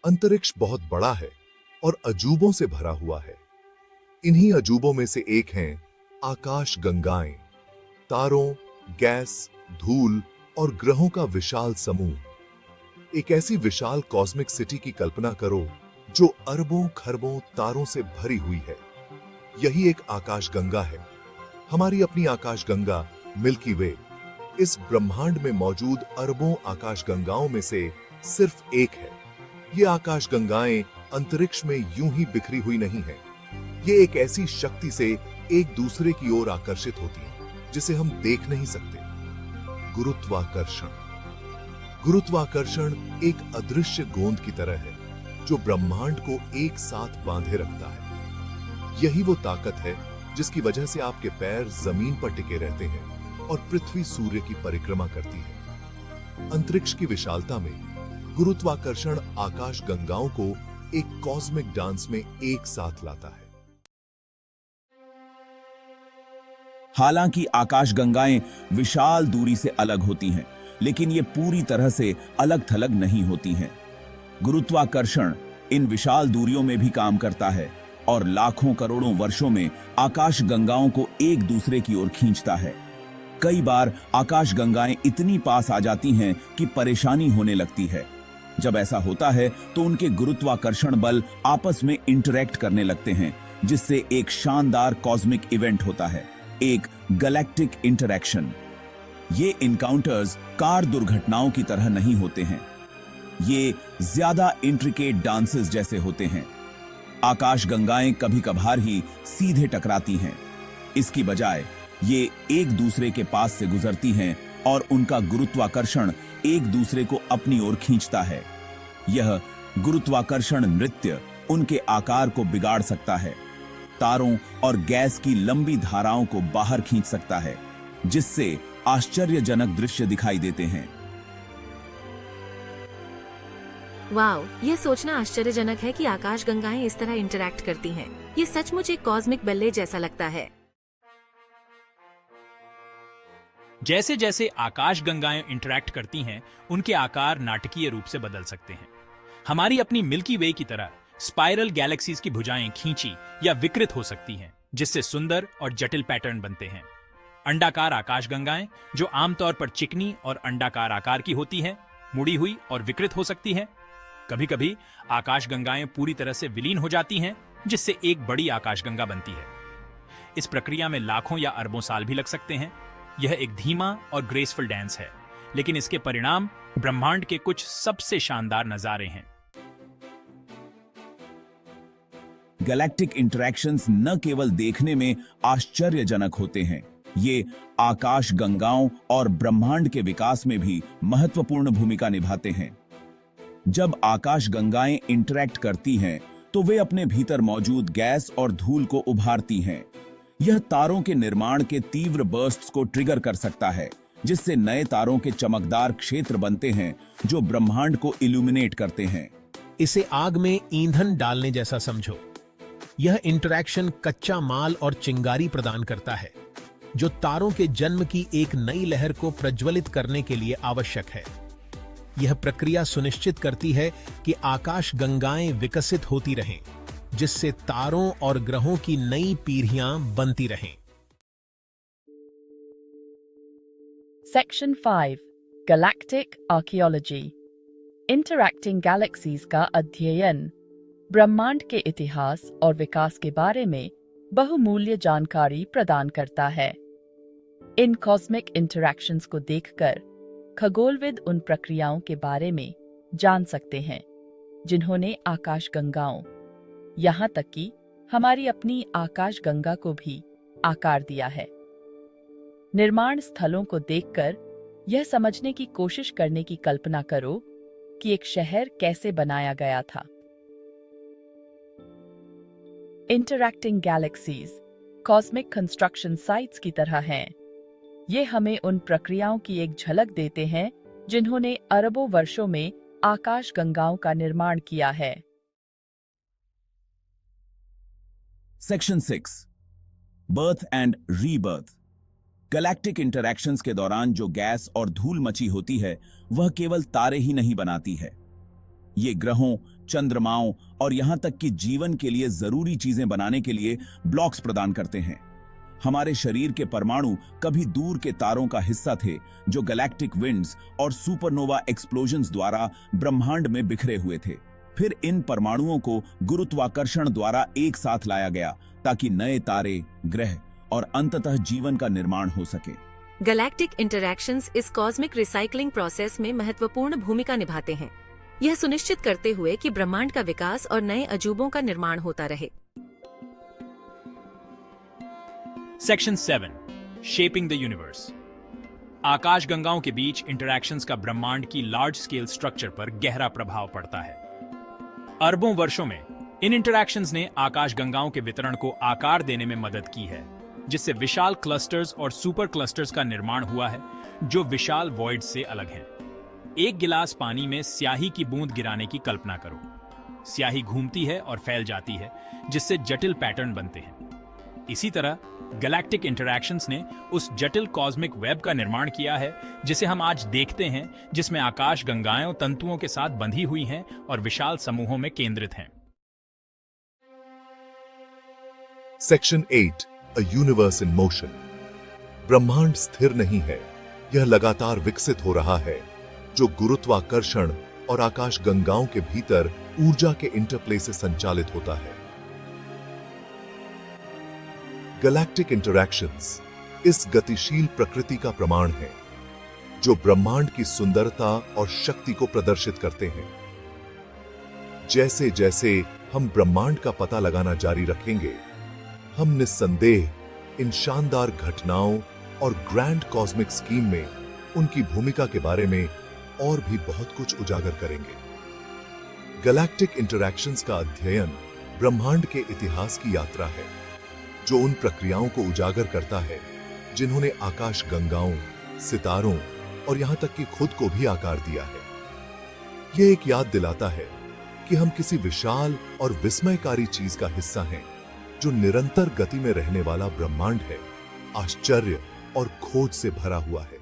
अंतरिक्ष बहुत बड़ा है और अजूबों से भरा हुआ है। इन्हीं अजूबों में से एक हैं आकाश गंगाएं, तारों, गैस, धूल और ग्रहों का विशाल समूह। एक ऐसी विशाल कॉस्मिक सिटी की कल्पना करो जो अरबों खरबों तारों से भरी हुई है। यही एक आकाश गंगा है, हमारी अपनी आकाश गंगा मिल्की वे। इस ब्रह्मांड में मौजूद अरबों आकाश गंगाओं में से सिर्फ एक है। ये आकाश गंगाएं अंतरिक्ष में यूं ही बिखरी हुई नहीं है। ये एक ऐसी शक्ति से एक दूसरे की ओर आकर्षित होती हैं जिसे हम देख नहीं सकते। गुरुत्वाकर्षण। गुरुत्वाकर्षण एक अदृश्य गोंद की तरह है जो ब्रह्मांड को एक साथ बांधे रखता है। यही वो ताकत है जिसकी वजह से आपके पैर जमीन पर टिके रहते हैं और पृथ्वी सूर्य की परिक्रमा करती है। अंतरिक्ष की विशालता में गुरुत्वाकर्षण आकाश गंगाओं को एक कॉस्मिक डांस में एक साथ लाता है। हालांकि आकाश गंगाएं विशाल दूरी से अलग होती हैं, लेकिन ये पूरी तरह से अलग थलग नहीं होती हैं। गुरुत्वाकर्षण इन विशाल दूरियों में भी काम करता है और लाखों करोड़ों वर्षों में आकाश गंगाओं को एक दूसरे की ओर खींचता है। कई बार आकाश गंगाएं इतनी पास आ जाती हैं कि परेशानी होने लगती है। जब ऐसा होता है तो उनके गुरुत्वाकर्षण बल आपस में इंटरैक्ट करने लगते हैं, जिससे एक शानदार कॉस्मिक इवेंट होता है, एक गैलेक्टिक इंटरैक्शन। ये इनकाउंटर्स कार दुर्घटनाओं की तरह नहीं होते हैं। ये ज्यादा इंट्रिकेट डांसेस जैसे होते हैं। आकाश गंगाएं कभी कभार ही सीधे टकराती हैं। इसकी बजाय ये एक दूसरे के पास से गुजरती हैं और उनका गुरुत्वाकर्षण एक दूसरे को अपनी ओर खींचता है। यह गुरुत्वाकर्षण नृत्य उनके आकार को बिगाड़ सकता है, तारों और गैस की लंबी धाराओं को बाहर खींच सकता है, जिससे आश्चर्यजनक दृश्य दिखाई देते हैं। वाओ, ये सोचना आश्चर्यजनक है कि आकाश गंगाएं इस तरह इंटरैक्ट करती हैं। ये सचमुच एक कॉस्मिक बैले जैसा लगता है। जैसे जैसे आकाश गंगाएं इंटरैक्ट करती हैं, उनके आकार नाटकीय रूप से बदल सकते हैं। हमारी अपनी मिल्की वे की तरह स्पाइरल गैलेक्सीज की भुजाएं खींची या विकृत हो सकती हैं, जिससे सुंदर और जटिल पैटर्न बनते हैं। अंडाकार आकाश गंगाएं, जो आमतौर पर चिकनी और अंडाकार आकार की होती हैं, मुड़ी हुई और विकृत हो सकती हैं। कभी कभी आकाश गंगाएं पूरी तरह से विलीन हो जाती हैं, जिससे एक बड़ी आकाश गंगा बनती है। इस प्रक्रिया में लाखों या अरबों साल भी लग सकते हैं। यह एक धीमा और ग्रेसफुल डांस है, लेकिन इसके परिणाम ब्रह्मांड के कुछ सबसे शानदार नजारे हैं। गैलेक्टिक इंटरैक्शंस न केवल देखने में आश्चर्यजनक होते हैं, ये आकाश गंगाओं और ब्रह्मांड के विकास में भी महत्वपूर्ण भूमिका निभाते हैं। जब आकाश गंगाएं इंटरैक्ट करती हैं, तो वे अपने भीतर मौजूद गैस और धूल को उभारती हैं। यह तारों के निर्माण के तीव्र बर्स्ट्स को ट्रिगर कर सकता है, जिससे नए तारों के चमकदार क्षेत्र बनते हैं जो ब्रह्मांड को इल्यूमिनेट करते हैं। इसे आग में ईंधन डालने जैसा समझो। यह इंटरैक्शन कच्चा माल और चिंगारी प्रदान करता है, जो तारों के जन्म की एक नई लहर को प्रज्वलित करने के लिए आवश्यक है। यह प्रक्रिया सुनिश्चित करती है कि आकाश गंगाएं विकसित होती रहें, जिससे तारों और ग्रहों की नई पीढ़ियां बनती रहें। Section 5 galactic archaeology. Interacting galaxies का अध्ययन ब्रह्मांड के इतिहास और विकास के बारे में बहुमूल्य जानकारी प्रदान करता है। इन कॉस्मिक इंटरैक्शंस को देखकर खगोलविद उन प्रक्रियाओं के बारे में जान सकते हैं जिन्होंने आकाश गंगाओं, यहाँ तक कि हमारी अपनी आकाश गंगा को भी आकार दिया है। निर्माण स्थलों को देखकर यह समझने की कोशिश करने की कल्पना करो कि एक शहर कैसे बनाया गया था। Interacting galaxies cosmic construction sites की तरह हैं। ये हमें उन प्रक्रियाओं की एक झलक देते हैं जिन्होंने अरबों वर्षों में आकाश गंगाओं का निर्माण किया है। Section 6 birth and rebirth. Galactic interactions के दौरान जो गैस और धूल मची होती है, वह केवल तारे ही नहीं बनाती है। ये ग्रहों, चंद्रमाओं और यहां तक कि जीवन के लिए जरूरी चीजें बनाने के लिए ब्लॉक्स प्रदान करते हैं। हमारे शरीर के परमाणु कभी दूर के तारों का हिस्सा थे जो गैलेक्टिक विंड्स और सुपरनोवा एक्सप्लोजन्स द्वारा ब्रह्मांड में बिखरे हुए थे। फिर इन परमाणुओं को गुरुत्वाकर्षण द्वारा एक साथ लाया गया ताकि नए तारे, ग्रह और अंततः जीवन का निर्माण हो सके। गैलेक्टिक इंटरैक्शंस इस कॉस्मिक रिसाइकलिंग प्रोसेस में महत्वपूर्ण भूमिका निभाते हैं, यह सुनिश्चित करते हुए कि ब्रह्मांड का विकास और नए अजूबों का निर्माण होता रहे। Section 7 shaping the universe. आकाश गंगाओं के बीच इंटरैक्शंस का ब्रह्मांड की लार्ज स्केल स्ट्रक्चर पर गहरा प्रभाव पड़ता है। अरबों वर्षों में इन इंटरैक्शंस ने आकाश गंगाओं के वितरण को आकार देने में मदद की है, जिससे विशाल क्लस्टर्स और सुपर क्लस्टर्स का निर्माण हुआ है जो विशाल वॉइड से अलग हैं। एक गिलास पानी में स्याही की बूंद गिराने की कल्पना करो। स्याही घूमती है और फैल जाती है, जिससे जटिल पैटर्न बनते हैं। इसी तरह गैलेक्टिक इंटरैक्शंस ने उस जटिल कॉस्मिक वेब का निर्माण किया है जिसे हम आज देखते हैं, जिसमें आकाश गंगाएं तंतुओं के साथ बंधी हुई हैं और विशाल समूहों में केंद्रित हैं। Section 8 a universe in motion. ब्रह्मांड स्थिर नहीं है, यह लगातार विकसित हो रहा है, जो गुरुत्वाकर्षण और आकाश गंगाओं के भीतर ऊर्जा के इंटरप्ले से संचालित होता है। गैलेक्टिक इंटरैक्शंस इस गतिशील प्रकृति का प्रमाण है, जो ब्रह्मांड की सुंदरता और शक्ति को प्रदर्शित करते हैं। जैसे जैसे हम ब्रह्मांड का पता लगाना जारी रखेंगे, हम निस्संदेह इन शानदार घटनाओं और ग्रैंड कॉस्मिक स्कीम में उनकी भूमिका के बारे में और भी बहुत कुछ उजागर करेंगे। गैलेक्टिक इंटरैक्शंस का अध्ययन ब्रह्मांड के इतिहास की यात्रा है, जो उन प्रक्रियाओं को उजागर करता है जिन्होंने आकाश गंगाओं, सितारों और यहां तक कि खुद को भी आकार दिया है। यह एक याद दिलाता है कि हम किसी विशाल और विस्मयकारी चीज का हिस्सा हैं, जो निरंतर गति में रहने वाला ब्रह्मांड है, आश्चर्य और खोज से भरा हुआ है।